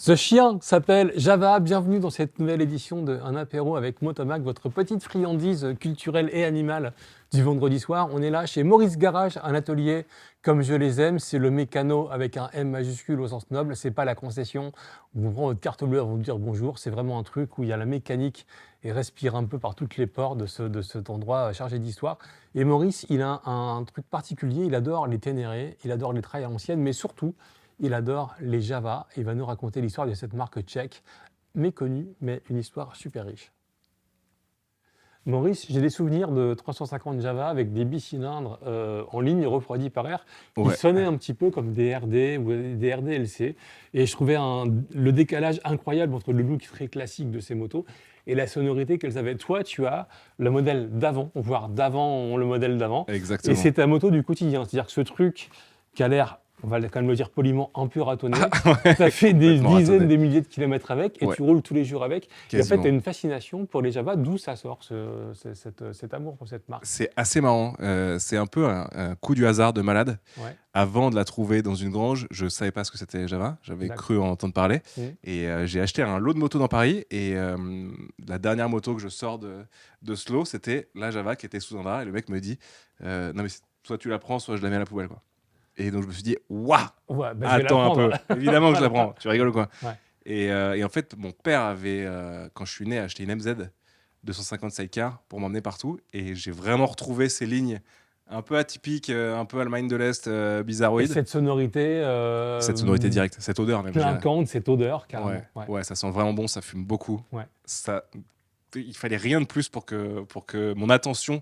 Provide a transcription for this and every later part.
Ce chien s'appelle Java. Bienvenue dans cette nouvelle édition de Un apéro avec Motomac, votre petite friandise culturelle et animale du vendredi soir. On est là chez Maurice Garage, un atelier comme je les aime. C'est le mécano avec un M majuscule au sens noble. C'est pas la concession où on prend votre carte bleue avant de dire bonjour. C'est vraiment un truc où il y a la mécanique et respire un peu par toutes les pores de cet endroit chargé d'histoire. Et Maurice, il a un truc particulier. Il adore les Ténéré, il adore les trails anciennes, mais surtout, il adore les Java. Il va nous raconter l'histoire de cette marque tchèque, méconnue, mais une histoire super riche. Maurice, j'ai des souvenirs de 350 Java avec des bicylindres en ligne refroidis par air qui sonnaient un petit peu comme des RD ou des RDLC. Et je trouvais le décalage incroyable entre le look très classique de ces motos et la sonorité qu'elles avaient. Toi, tu as le modèle d'avant, voire d'avant le modèle d'avant. Exactement. Et c'est ta moto du quotidien. C'est-à-dire que ce truc qui a l'air, on va quand même le dire poliment, un peu ratonné. Tu as fait des dizaines de milliers de kilomètres avec et tu roules tous les jours avec. Et en fait, tu as une fascination pour les Java. D'où ça sort cet amour pour cette marque? C'est assez marrant. C'est un peu un coup du hasard de malade. Avant de la trouver dans une grange, je ne savais pas ce que c'était Java. J'avais cru en entendre parler. Et j'ai acheté un lot de motos dans Paris. Et la dernière moto que je sors de Slow, c'était la Java qui était sous un drap. Et le mec me dit non, mais soit tu la prends, soit je la mets à la poubelle, quoi. Et donc je me suis dit, waouh, attends un peu, évidemment que je la prends, tu rigoles ou quoi? Et en fait, mon père avait, quand je suis né, acheté une MZ 250 Sidecar pour m'emmener partout. Et j'ai vraiment retrouvé ces lignes un peu atypiques, un peu Allemagne de l'Est, bizarroïde. Et cette sonorité directe, cette odeur même. Clinquante, cette odeur, carrément. Ouais, ça sent vraiment bon, ça fume beaucoup. Il fallait rien de plus pour que mon attention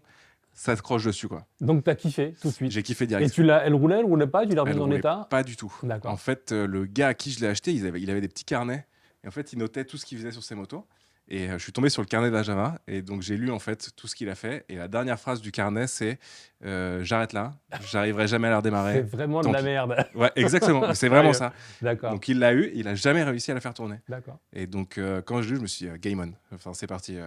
s'accroche dessus, quoi. Donc tu as kiffé tout de suite. J'ai kiffé direct. Et elle roulait pas? Tu l'as remise en état? Pas du tout. D'accord. En fait, le gars à qui je l'ai acheté, il avait des petits carnets. Et en fait, il notait tout ce qu'il faisait sur ses motos. Et je suis tombé sur le carnet de la Java. Et donc, j'ai lu en fait tout ce qu'il a fait. Et la dernière phrase du carnet, c'est j'arrête là, j'arriverai jamais à la redémarrer. C'est vraiment de la merde. Ouais, exactement. C'est vraiment ça. D'accord. Donc, il l'a eu. Il a jamais réussi à la faire tourner. D'accord. Et donc, quand je l'ai eu, je me suis dit game on. Enfin, c'est parti.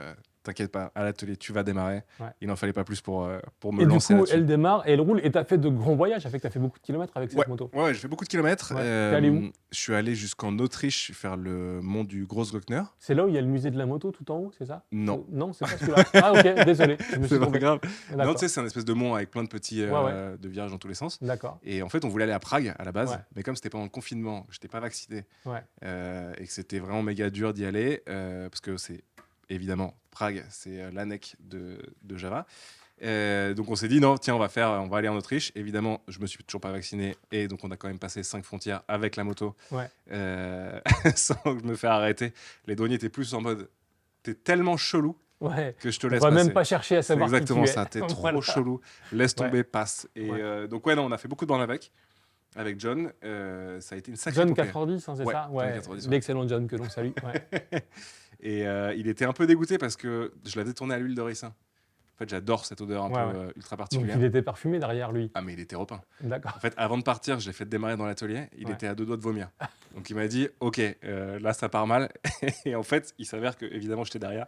T'inquiète pas, à l'atelier, tu vas démarrer. Il n'en fallait pas plus pour me lancer. Et du coup, elle démarre et elle roule. Et tu as fait de grands voyages. Ça fait que tu as fait beaucoup de kilomètres avec cette moto. Ouais, j'ai fait beaucoup de kilomètres. T'es allé où? Je suis allé jusqu'en Autriche faire le mont du Grossglockner. C'est là où il y a le musée de la moto tout en haut, c'est ça? Non. Non, c'est pas celui-là. Ah, ok, désolé. C'est pas grave. Non, tu sais, c'est un espèce de mont avec plein de petits de virages dans tous les sens. D'accord. Et en fait, on voulait aller à Prague à la base. Mais comme c'était pendant le confinement, je n'étais pas vacciné. Et que c'était vraiment méga dur d'y aller. Parce que c'est. Évidemment, Prague, c'est l'ANEC de Java. Donc on s'est dit, non, tiens, on va aller en Autriche. Évidemment, je me suis toujours pas vacciné. Et donc on a quand même passé 5 frontières avec la moto. Sans me faire arrêter. Les douaniers étaient plus en mode, t'es tellement chelou que je te laisse passer. On va même pas chercher à savoir qui tu es. Exactement ça, t'es trop chelou. Laisse tomber, passe. Et donc non, on a fait beaucoup de bornes avec John. Ça a été une sacrée John 90, hein, c'est ça? Ouais. L'excellent John que l'on salue. Et il était un peu dégoûté parce que je l'avais tourné à l'huile de ricin. En fait, j'adore cette odeur un peu ultra particulière. Donc il était parfumé derrière lui. Ah, mais il était repeint. D'accord. En fait, avant de partir, je l'ai fait démarrer dans l'atelier. Il était à 2 doigts de vomir. Donc il m'a dit, OK, là ça part mal. Et en fait, il s'avère que évidemment j'étais derrière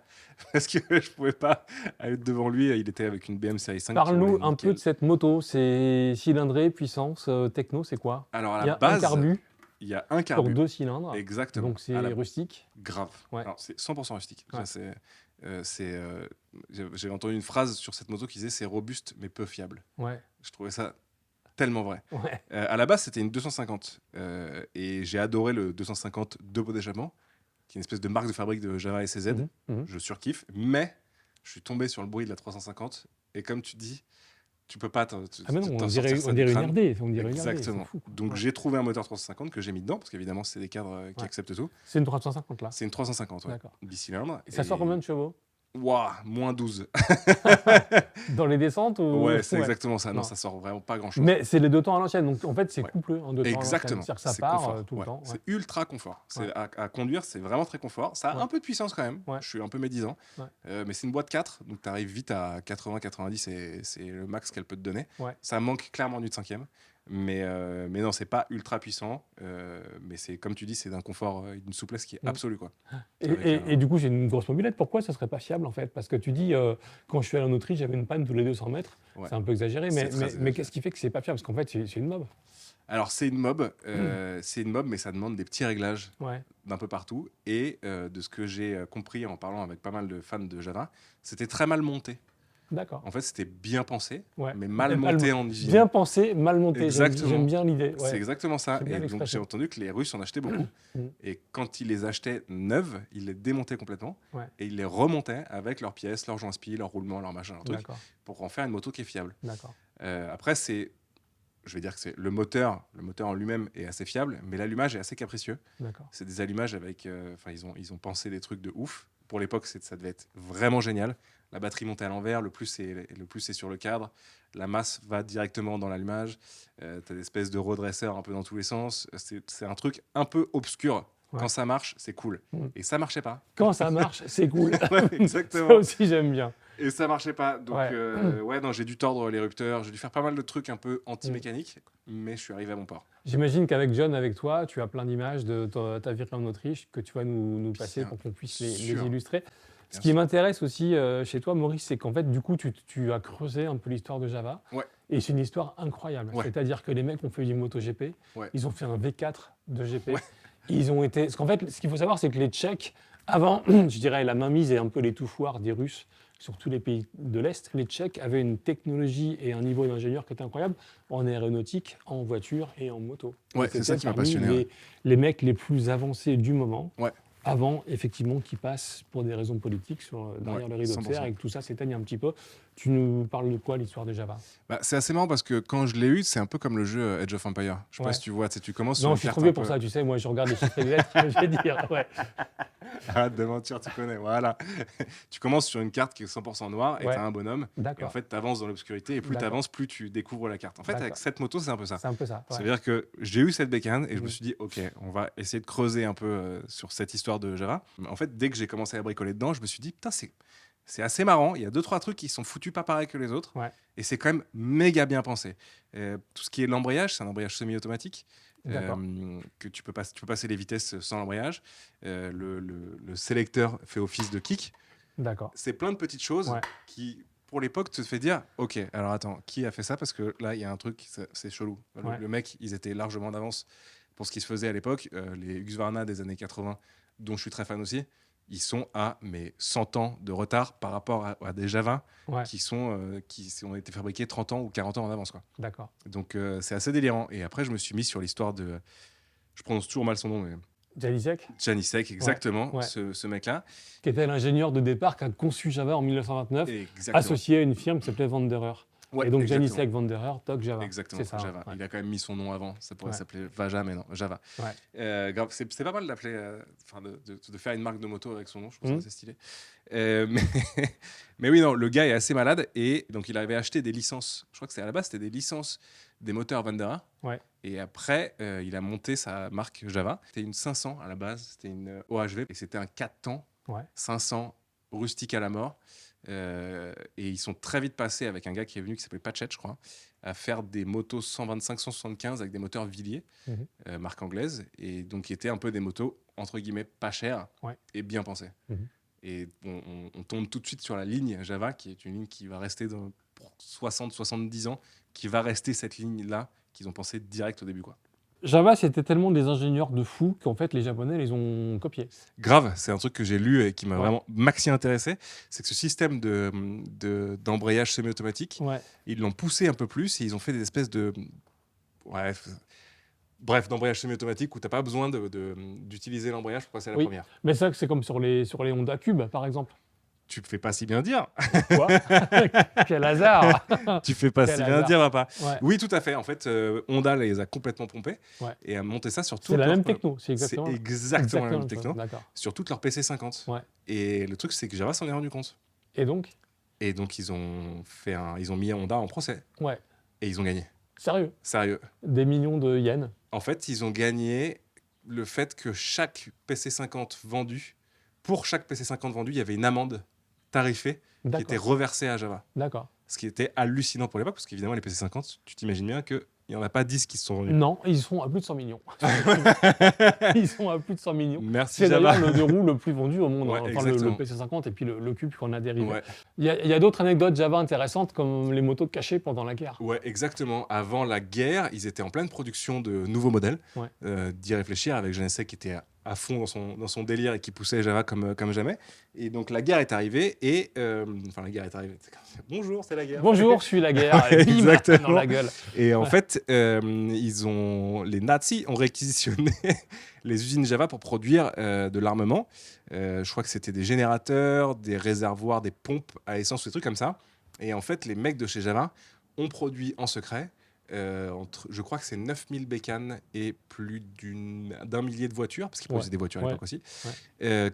parce que je pouvais pas aller devant lui. Il était avec une BM Série 5. Parle-nous un peu de cette moto. C'est cylindré, puissance, techno, c'est quoi? Alors à la base, il y a un carbu. Pour 2 cylindres. Exactement. Donc c'est rustique. Grave. Alors, c'est 100% rustique. J'avais entendu une phrase sur cette moto qui disait c'est robuste mais peu fiable. Je trouvais ça tellement vrai. À la base, c'était une 250. Et j'ai adoré le 250 de Beau d'échappement, qui est une espèce de marque de fabrique de Java et CZ. Je surkiffe. Mais je suis tombé sur le bruit de la 350. Et comme tu dis, tu peux pas on dirait une RD. Exactement. Donc j'ai trouvé un moteur 350 que j'ai mis dedans, parce qu'évidemment, c'est des cadres qui acceptent tout. C'est une 350 là? C'est une 350, ouais. Bicylindre. Et ça sort combien de chevaux? Waouh, moins 12. Dans les descentes ou... Ouais, c'est exactement ça. Non, ça sort vraiment pas grand-chose. Mais c'est les 2 temps à l'ancienne, donc en fait, c'est couplé en 2 temps. Exactement. C'est-à-dire que ça part tout le temps. C'est ultra confort. À conduire, c'est vraiment très confort. Ça a un peu de puissance quand même. Je suis un peu médisant. Mais c'est une boîte 4, donc tu arrives vite à 80-90, et c'est le max qu'elle peut te donner. Ça manque clairement d'une 5e. Mais non, c'est pas ultra puissant. Mais c'est, comme tu dis, c'est d'un confort, d'une souplesse qui est absolue, quoi. Et du coup, j'ai une grosse mobilette. Pourquoi ça serait pas fiable en fait? Parce que tu dis, quand je suis allé en Autriche, j'avais une panne tous les 200 mètres. C'est un peu exagéré, mais qu'est-ce qui fait que c'est pas fiable? Parce qu'en fait, c'est une mob. Alors, c'est une mob, mais ça demande des petits réglages d'un peu partout. Et de ce que j'ai compris en parlant avec pas mal de fans de Java, c'était très mal monté. D'accord. En fait, c'était bien pensé, mais mal monté en IGN. Bien pensé, mal monté. Exactement. J'aime bien l'idée. C'est exactement ça. Et donc, j'ai entendu que les Russes en achetaient beaucoup. Et quand ils les achetaient neuves, ils les démontaient complètement. Et ils les remontaient avec leurs pièces, leurs joints spi, leurs roulements, leurs machins, leurs trucs, pour en faire une moto qui est fiable. Après, je vais dire que c'est le moteur en lui-même est assez fiable, mais l'allumage est assez capricieux. C'est des allumages avec, ils ont pensé des trucs de ouf. Pour l'époque, ça devait être vraiment génial. La batterie montée à l'envers, le plus c'est sur le cadre. La masse va directement dans l'allumage. Tu as des espèces de redresseurs un peu dans tous les sens. C'est un truc un peu obscur. Quand ça marche, c'est cool. Et ça marchait pas. Quand ça marche, c'est cool. Exactement. Ça aussi, j'aime bien. Et ça marchait pas. Donc, non, j'ai dû tordre l'érupteur. J'ai dû faire pas mal de trucs un peu anti-mécaniques. Mais je suis arrivé à mon port. J'imagine qu'avec John, avec toi, tu as plein d'images de ta virée en Autriche que tu vas nous passer pour qu'on puisse les illustrer. Ce qui m'intéresse aussi chez toi, Maurice, c'est qu'en fait, du coup, tu as creusé un peu l'histoire de Java. Et c'est une histoire incroyable. C'est-à-dire que les mecs ont fait du MotoGP. Ils ont fait un V4 de GP. Ils ont été... Parce qu'en fait, ce qu'il faut savoir, c'est que les Tchèques, avant, je dirais, la mainmise et un peu les toufoirs des Russes sur tous les pays de l'Est, les Tchèques avaient une technologie et un niveau d'ingénieur qui était incroyable en aéronautique, en voiture et en moto. C'est ça qui m'a passionné. Les mecs les plus avancés du moment. Avant, effectivement, qu'ils passent pour des raisons politiques derrière le rideau de fer et que tout ça s'éteigne un petit peu. Tu nous parles de quoi, l'histoire de Java ? C'est assez marrant parce que quand je l'ai eu, c'est un peu comme le jeu Age of Empires. Je sais pas si tu vois, tu commences sur une carte. Non, je suis trop vieux pour ça, tu sais, moi je regarde les chiffres et les lettres, je vais dire. Arrête de mentir, tu connais, voilà. Tu commences sur une carte qui est 100% noire et tu as un bonhomme. Et en fait, tu avances dans l'obscurité et plus tu avances, plus tu découvres la carte. En fait, avec cette moto, c'est un peu ça. C'est un peu ça. Ça veut dire que j'ai eu cette bécane et je me suis dit, OK, on va essayer de creuser un peu sur cette histoire de Java. En fait, dès que j'ai commencé à bricoler dedans, je me suis dit, putain, c'est assez marrant. Il y a 2-3 trucs qui sont foutus pas pareil que les autres. Et c'est quand même méga bien pensé. Tout ce qui est l'embrayage, c'est un embrayage semi-automatique. Que tu peux passer les vitesses sans l'embrayage. Le sélecteur fait office de kick. C'est plein de petites choses qui, pour l'époque, te fait dire OK, alors attends, qui a fait ça ? Parce que là, il y a un truc, c'est chelou. Le mec, ils étaient largement d'avance pour ce qui se faisait à l'époque. Les Husqvarna des années 80, dont je suis très fan aussi, ils sont à 100 ans de retard par rapport à des Java qui ont été fabriqués 30 ans ou 40 ans en avance. Donc c'est assez délirant. Et après, je me suis mis sur l'histoire de... Je prononce toujours mal son nom, mais... Janíček, exactement, ce mec-là. Qui était l'ingénieur de départ qui a conçu Java en 1929, associé à une firme qui s'appelait Wanderer. Et donc Janíček Wanderer, toc Java. Exactement, ça, Java. Il a quand même mis son nom avant, ça pourrait s'appeler Vaja, mais non, Java. C'est pas mal d'appeler, de faire une marque de moto avec son nom, je trouve ça assez stylé. Mais oui, non, le gars est assez malade et donc il avait acheté des licences, je crois que à la base c'était des licences des moteurs Wanderer. Et après, il a monté sa marque Java. C'était une 500 à la base, c'était une OHV et c'était un 4 temps, 500 rustique à la mort. Et ils sont très vite passés avec un gars qui est venu qui s'appelait Patchett, je crois, à faire des motos 125-175 avec des moteurs Villiers, marque anglaise, et donc qui étaient un peu des motos entre guillemets pas chères et bien pensées. Et on tombe tout de suite sur la ligne Java, qui est une ligne qui va rester pour 60-70 ans, qui va rester cette ligne-là qu'ils ont pensé direct au début, quoi. Java, c'était tellement des ingénieurs de fous qu'en fait, les Japonais les ont copiés. Grave, c'est un truc que j'ai lu et qui m'a vraiment maxi intéressé. C'est que ce système d'embrayage semi-automatique, ils l'ont poussé un peu plus et ils ont fait des espèces de... Bref, d'embrayage semi-automatique où tu n'as pas besoin d'utiliser l'embrayage pour passer à la première. Mais ça, c'est comme sur les Honda Cube, par exemple. Tu me fais pas si bien dire. Quoi ? Quel hasard. Tu fais pas si bien dire, papa. Oui, tout à fait. En fait, Honda les a complètement pompés et a monté ça sur tout. C'est la même techno. C'est exactement la même techno. Sur toute leur PC50. Et le truc, c'est que Java s'en est rendu compte. Et donc, ils ont mis Honda en procès. Et ils ont gagné. Sérieux. Des millions de yens. En fait, ils ont gagné le fait que chaque PC50 vendu, pour chaque PC50 vendu, il y avait une amende tarifée qui était reversée à Java. Ce qui était hallucinant pour l'époque, parce qu'évidemment, les PC50, tu t'imagines bien que Il n'y en a pas 10 qui se sont vendus. Non, ils sont à plus de 100 millions. Ils sont à plus de 100 millions. Merci C'est Java. d'ailleurs le deux-roues le plus vendu au monde. Ouais, Enfin, le exactement. PC50 et puis le Cube qu'on a dérivé. Ouais. Il y a d'autres anecdotes Java intéressantes comme les motos cachées pendant la guerre. Ouais, exactement. Avant la guerre, ils étaient en pleine production de nouveaux modèles. Ouais. D'y réfléchir avec Genesec qui était à fond dans son délire et qui poussait Java comme jamais. Et donc la guerre est arrivée et... Enfin, la guerre est arrivée. Bonjour, c'est la guerre. Bonjour, je suis la guerre. Et bim, Exactement. dans la gueule. Et en fait, les nazis ont réquisitionné les usines Java pour produire de l'armement. Je crois que c'était des générateurs, des réservoirs, des pompes à essence, des trucs comme ça. Et en fait, les mecs de chez Java ont produit en secret, je crois que c'est 9000 bécanes et plus d'un millier de voitures, parce qu'ils produisaient des voitures à l'époque aussi,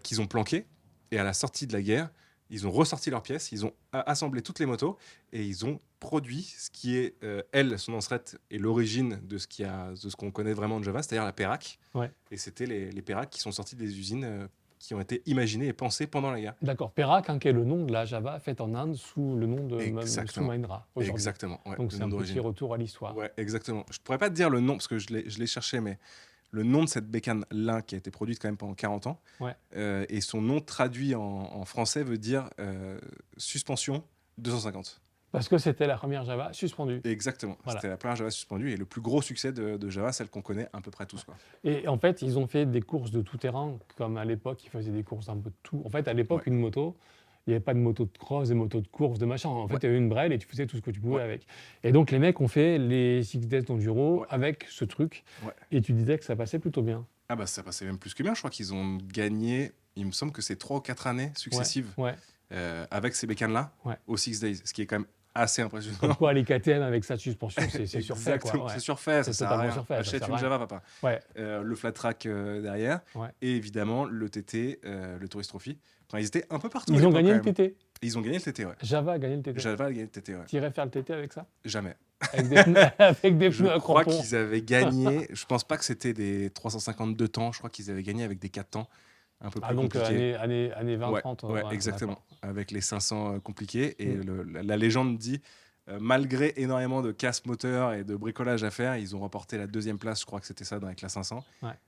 qu'ils ont planquées. Et à la sortie de la guerre, ils ont ressorti leurs pièces, ils ont assemblé toutes les motos et ils ont produit ce qui est, son ancêtre et l'origine de ce qu'on connaît vraiment de Java, c'est-à-dire la Perak. Ouais. Et c'était les Perak qui sont sortis des usines qui ont été imaginées et pensées pendant la guerre. D'accord, Perak, qui est le nom de la Java faite en Inde sous le nom de sous Mahindra. Exactement. Ouais, donc c'est un petit retour à l'histoire. Ouais, exactement. Je ne pourrais pas te dire le nom parce que je l'ai cherché, mais le nom de cette bécane-là qui a été produite quand même pendant 40 ans. Ouais. Et son nom traduit en français veut dire suspension 250. Parce que c'était la première Java suspendue. Exactement. Voilà. C'était la première Java suspendue et le plus gros succès de Java, celle qu'on connaît à peu près tous. Quoi. Et en fait, ils ont fait des courses de tout terrain, comme à l'époque, ils faisaient des courses un peu de tout. En fait, à l'époque, une moto, il n'y avait pas de moto de cross, des motos de course, de machin. En fait, il y avait une brelle et tu faisais tout ce que tu pouvais avec. Et donc, les mecs ont fait les 6 Days d'Enduro avec ce truc. Et tu disais que ça passait plutôt bien. Ah bah ça passait même plus que bien. Je crois qu'ils ont gagné, il me semble que c'est 3 ou 4 années successives avec ces bécanes-là au 6 Days, ce qui est quand même assez impressionnant. Pourquoi les KTM avec sa suspension, c'est surfait. C'est surfait, ça sert à rien. Surfait, achète une Java, papa. Le flat track derrière et évidemment le TT, le Tourist Trophy. Enfin, ils étaient un peu partout. Ils ont gagné le TT. Ils ont gagné le TT, ouais. Java a gagné le TT. Java a gagné le TT, ouais. Tu irais faire le TT avec ça? Jamais. Avec des pneus à crampons. Je crois qu'ils avaient gagné, je pense pas que c'était des 352 temps, je crois qu'ils avaient gagné avec des 4 temps. Un peu plus donc compliqué. années 20-30. Ouais, exactement. Avec les 500 compliqués. Et la légende dit, malgré énormément de casse moteur et de bricolage à faire, ils ont remporté la 2e place, je crois que c'était ça, dans la classe 500.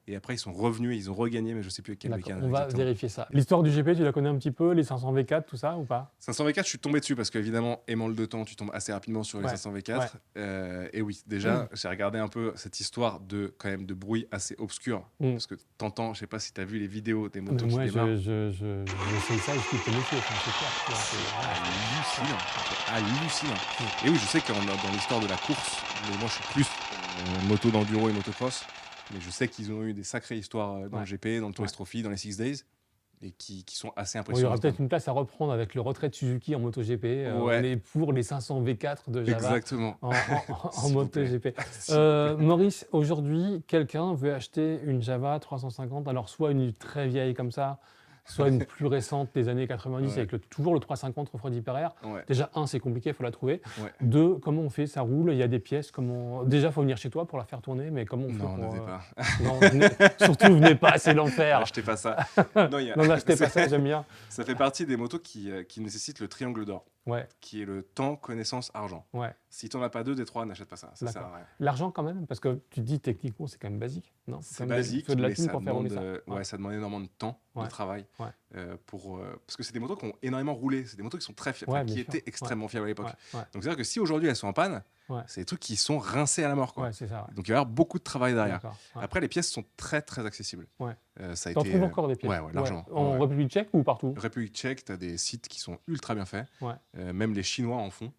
Et après, ils sont revenus, ils ont regagné, mais je sais plus avec quel bécane. On va vérifier ça. L'histoire du GP, tu la connais un petit peu, les 500 V4, tout ça, ou pas? 500 V4, je suis tombé dessus parce qu'évidemment, aimant le 2 temps, tu tombes assez rapidement sur les 500 V4. Et oui, déjà, j'ai regardé un peu cette histoire quand même de bruit assez obscur. Parce que t'entends, je sais pas si tu as vu les vidéos des motos qui démarrent. Moi, je sais ça, je quitte le métier, c'est clair. Hallucinant. Et oui, je sais que dans l'histoire de la course, moi je suis plus moto d'enduro et motocross, mais je sais qu'ils ont eu des sacrées histoires dans le GP, dans le Tourist Trophy, dans les 6 Days, et qui sont assez impressionnantes. Il y aura peut-être une place à reprendre avec le retrait de Suzuki en MotoGP, pour les 500 V4 de Java. Exactement. En MotoGP. Maurice, aujourd'hui, quelqu'un veut acheter une Java 350, alors soit une très vieille comme ça, soit une plus récente des années 90 avec toujours le 350 refroidi per air. Déjà, c'est compliqué, il faut la trouver. 2, comment on fait? Ça roule, il y a des pièces. Déjà, il faut venir chez toi pour la faire tourner, mais comment on fait Non, ne venez pas. Non, surtout, venez pas, c'est l'enfer. N'achetez pas ça. Non, n'achetez pas ça, j'aime bien. Ça fait partie des motos qui nécessitent le triangle d'or, qui est le temps, connaissance, argent. Si tu n'en as pas 2 des 3, n'achète pas ça. Ça sert à rien. L'argent, quand même, parce que tu dis techniquement, c'est quand même basique. C'est basique, de la mais thune pour faire rouler ça. Ça demande énormément de temps, de travail. Parce que c'est des motos qui ont énormément roulé. C'est des motos qui sont très fiables, qui étaient extrêmement fiables à l'époque. Donc c'est-à-dire que si aujourd'hui elles sont en panne, c'est des trucs qui sont rincés à la mort. C'est ça, Donc il va y avoir beaucoup de travail derrière. Après, les pièces sont très très accessibles. T'en trouves encore des pièces? Largement. En République tchèque ou partout? République tchèque, tu as des sites qui sont ultra bien faits. Même les Chinois en font.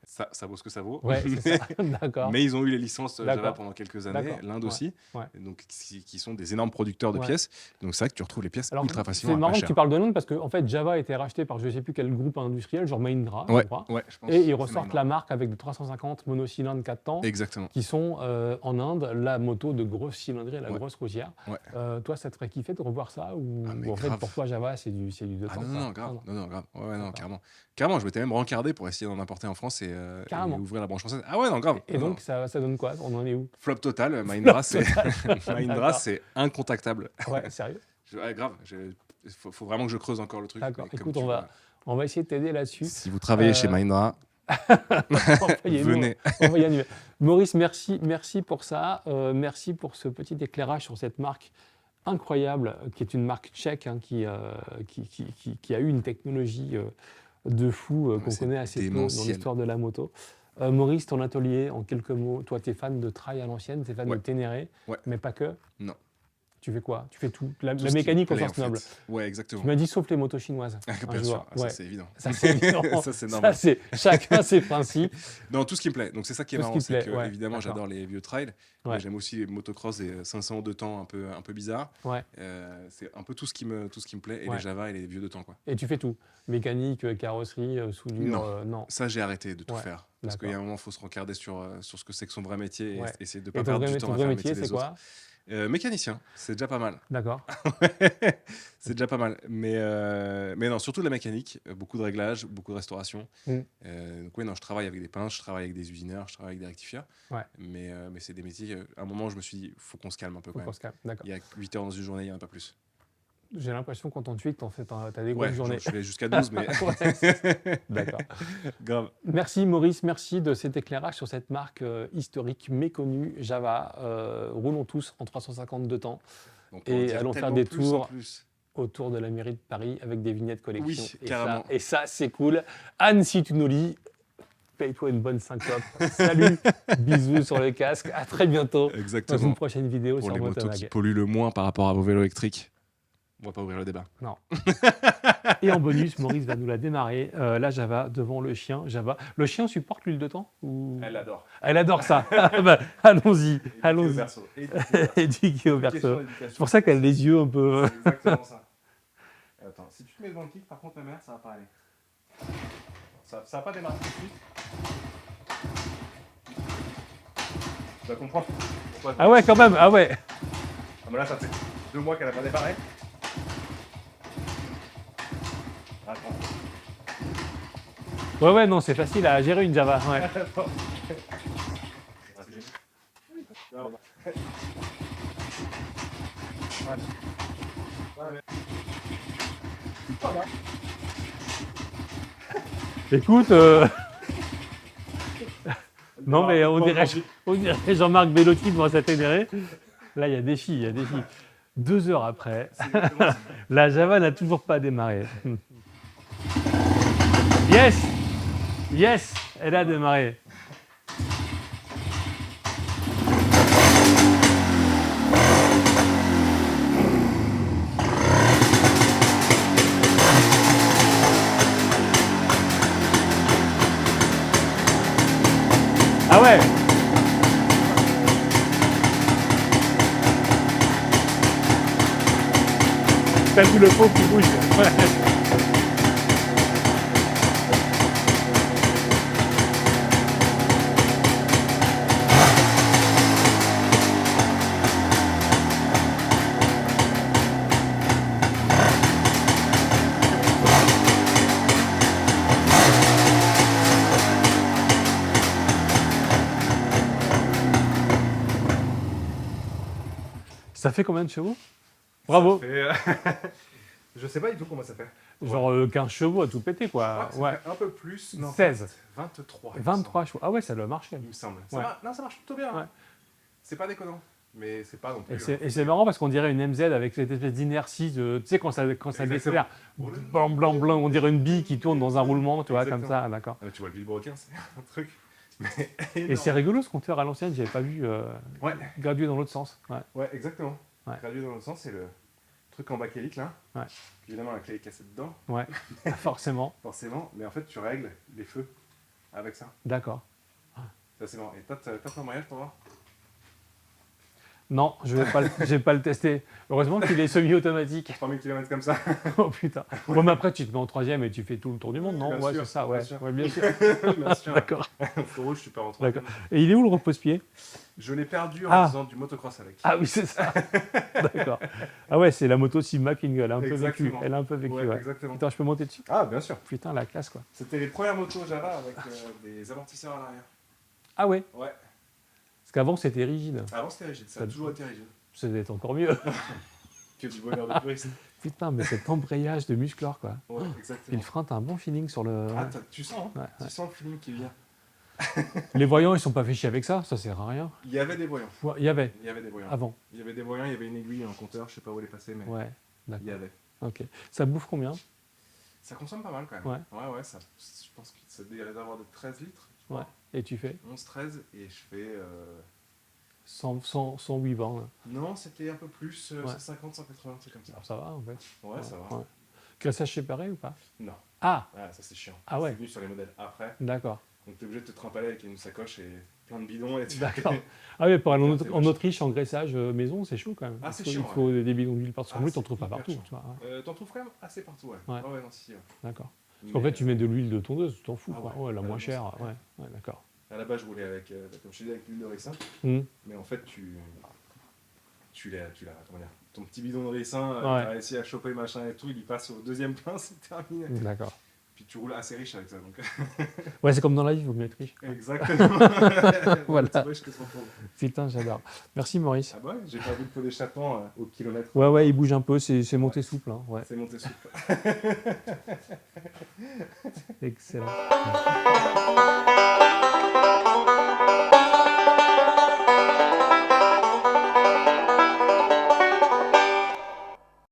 Ça vaut ce que ça vaut. C'est ça. D'accord. Mais ils ont eu les licences Java pendant quelques années, l'Inde aussi, donc qui sont des énormes producteurs de pièces. Donc c'est vrai que tu retrouves les pièces ultra facilement. C'est marrant que tu parles de l'Inde parce qu'en fait Java a été racheté par je ne sais plus quel groupe industriel, genre Mahindra, je crois. Je pense et ils ressortent la marque avec des 350 monocylindres 4 temps. Exactement. Qui sont en Inde la moto de grosse cylindrée, la grosse routière. Toi, ça te ferait kiffer de revoir ça ou en fait pour toi Java c'est du 2 temps? Non, grave. Carrément, je m'étais même rencardé pour essayer d'en importer en France et ouvrir la branche française. Ah ouais, non, grave. Et donc, ça donne quoi? On en est où? Flop total. Mahindra, c'est incontactable. Ouais, sérieux? Grave. Faut vraiment que je creuse encore le truc. D'accord. Écoute, on va essayer de t'aider là-dessus. Si vous travaillez chez Mahindra, Venez. Envoyez un email. Maurice, merci pour ça. Merci pour ce petit éclairage sur cette marque incroyable, qui est une marque tchèque, hein, qui a eu une technologie de fou qu'on connaît assez peu dans l'histoire de la moto. Maurice, ton atelier, en quelques mots, toi, tu es fan de trail à l'ancienne, tu es fan de Ténéré, mais pas que. Non. Tu fais quoi? Tu fais tout la mécanique au sens noble. Ouais, exactement. Tu m'as dit sauf les motos chinoises. Bien sûr, ça c'est évident. Ça c'est évident. Ça c'est normal. Chacun ses principes. Non, tout ce qui me plaît. Donc c'est ça qui est marrant, c'est que évidemment j'adore les vieux trails, mais j'aime aussi les motocross et 500 de temps un peu bizarre. C'est un peu tout ce qui me plaît, et les Java et les vieux de temps, quoi. Et tu fais tout? Mécanique, carrosserie, soudure? Non. Ça j'ai arrêté de tout faire. Parce qu'il y a un moment, il faut se regarder sur ce que c'est que son vrai métier et essayer de ne pas perdre du temps à faire le métier des autres. Mécanicien, c'est déjà pas mal. D'accord. C'est déjà pas mal. Mais non, surtout de la mécanique, beaucoup de réglages, beaucoup de restauration. Donc oui, non, je travaille avec des pinces, je travaille avec des usineurs, je travaille avec des rectifieurs. Mais c'est des métiers, à un moment, je me suis dit, il faut qu'on se calme un peu quand même. Il y a 8 heures dans une journée, il n'y en a pas plus. J'ai l'impression quand on tweet, t'as des grosses journées. Je vais jusqu'à 12, mais... D'accord. Grave. Merci Maurice, merci de cet éclairage sur cette marque historique méconnue, Java. Roulons tous en 350 de temps et allons faire des tours autour de la mairie de Paris avec des vignettes collection. Oui, carrément. Et ça, c'est cool. Anne, si tu nous lis, paye-toi une bonne syncope. Salut, bisous sur le casque. À très bientôt. Exactement. Dans une prochaine vidéo pour sur les motos Motomag. qui polluent le moins par rapport à vos vélos électriques. On va pas ouvrir le débat. Non. Et en bonus, Maurice va nous la démarrer. La Java devant le chien. Java. Le chien supporte l'huile de temps ou... Elle adore. Elle adore ça. Allons-y. Allons-y. Éduquée au berceau. C'est pour ça qu'elle a les yeux un peu. C'est exactement ça. Attends, si tu te mets devant le kick, par contre, ma mère, ça va pas aller. Ça va pas démarrer tout de suite. Tu vas comprendre pourquoi. Ah ouais, quand même. Ah ouais. Ah, mais là, ça fait 2 mois qu'elle a pas démarré. Attends. Ouais, non, c'est facile à gérer une Java. Ouais. Écoute, non mais on dirait Jean-Marc Bellotti devant sa Ténéré. Là, il y a des filles, 2 heures après, la Java n'a toujours pas démarré. Yes, elle a démarré. Ah ouais. T'as vu le pot qui bouge. Ça fait combien de chevaux? Bravo. Je sais pas du tout comment ça fait. Genre 15 chevaux à tout péter, quoi. Ouais. Un peu plus. Non, 16. 23. 23 chevaux. Ah ouais, ça doit marcher. Il me semble. Ouais. Ça marche plutôt bien. Ouais. C'est pas déconnant. Mais c'est pas non plus. Et c'est marrant parce qu'on dirait une MZ avec cette espèce d'inertie. Tu sais, quand ça décélère. Blanc, on dirait une bille qui tourne dans un roulement, tu vois, comme ça. D'accord. Tu vois le vilebrequin, c'est un truc. Et c'est rigolo ce compteur à l'ancienne, j'avais pas vu gradué dans l'autre sens. Ouais, exactement. Gradué dans l'autre sens, c'est le truc en bakélite là. Ouais. Évidemment, la clé est cassée dedans. Ouais, forcément. Forcément, mais en fait, tu règles les feux avec ça. D'accord. Ça, c'est marrant. Et tape un mariage pour voir? Non, je vais pas le tester. Heureusement qu'il est semi-automatique. 3000 km comme ça. Oh putain. Bon, mais après, tu te mets en 3e et tu fais tout le tour du monde, non? Bien Ouais, sûr, c'est ça, ouais. bien sûr. Bien sûr. D'accord. Feu rouge, tu pars en 3e. D'accord. Et il est où le repose-pied? Je l'ai perdu en faisant du motocross avec. Ah oui, c'est ça. D'accord. Ah ouais, c'est la moto Sigma King, elle a un peu vécu. Exactement. Elle a un peu vécu, ouais. Exactement. Putain, je peux monter dessus? Ah, bien sûr. Putain, la classe, quoi. C'était les premières motos Java avec des amortisseurs à l'arrière. Ah ouais? Ouais. Parce qu'avant, c'était rigide. Avant, c'était rigide. Ça a toujours été rigide. Ça devait être encore mieux. Que du bonheur de touriste. Putain, mais cet embrayage de musclor, quoi. Ouais, Et exactement. le frein, t'as un bon feeling sur le... Ah, tu sens, hein. Ouais, Tu sens le feeling qui vient. Les voyants, ils sont pas fait chier avec ça sert à rien. Il y avait des voyants. Ouais, il y avait, Il y avait des voyants. avant. Il y avait des voyants, il y avait une aiguille, un compteur, je sais pas où elle est passée, mais Ouais, il y d'accord. avait. Ok. Ça bouffe combien? Ça consomme pas mal quand même. Ouais. Ouais, ça, je pense que ça devrait avoir de 13 litres. Je crois. Ouais. Et tu fais 11-13 et je fais... 108 bornes. Non, c'était un peu plus, Ouais. 150, 180, c'est comme ça. Alors, ça va, en fait. Ouais, ça va. Ouais. Graissage séparé ou pas? Non. Ah, Ah, ça c'est chiant. Ah ouais. C'est venu sur les modèles après. d'accord. Donc t'es obligé de te trimballer avec une sacoche et plein de bidons. Et D'accord. Ah oui, pour aller C'est en Autriche en graissage maison, c'est chaud quand même. Ah, c'est Il chiant, faut des bidons d'huile partout. Ah, Oui, c'est t'en trouves pas hyper partout. chiant. Tu vois, ouais. T'en trouves quand même assez partout, ouais. Ouais. Ouais, non, si, ouais. D'accord. Parce qu'en fait, tu mets de l'huile de tondeuse, tu t'en fous. Ah quoi. ouais. Ouais, la Ouais, moins non, chère. c'est Ouais, ouais, d'accord. À la base, je roulais avec, comme je disais, avec l'huile de ricin. Hmm. Mais en fait, comment dire, ton petit bidon de ricin, Ouais. t'as réussi à choper machin et tout, il y passe au deuxième plein, c'est terminé. D'accord. Puis tu roules assez riche avec ça, donc. Ouais, c'est comme dans la vie, il vaut mieux être riche. Exactement. Voilà. Tu riche que son pauvre. Putain, j'adore. Merci Maurice. Ah bah ouais, j'ai pas vu le pot d'échappement au kilomètre. Ouais, il bouge un peu, c'est monté souple. Hein. Ouais. C'est monté souple. Excellent.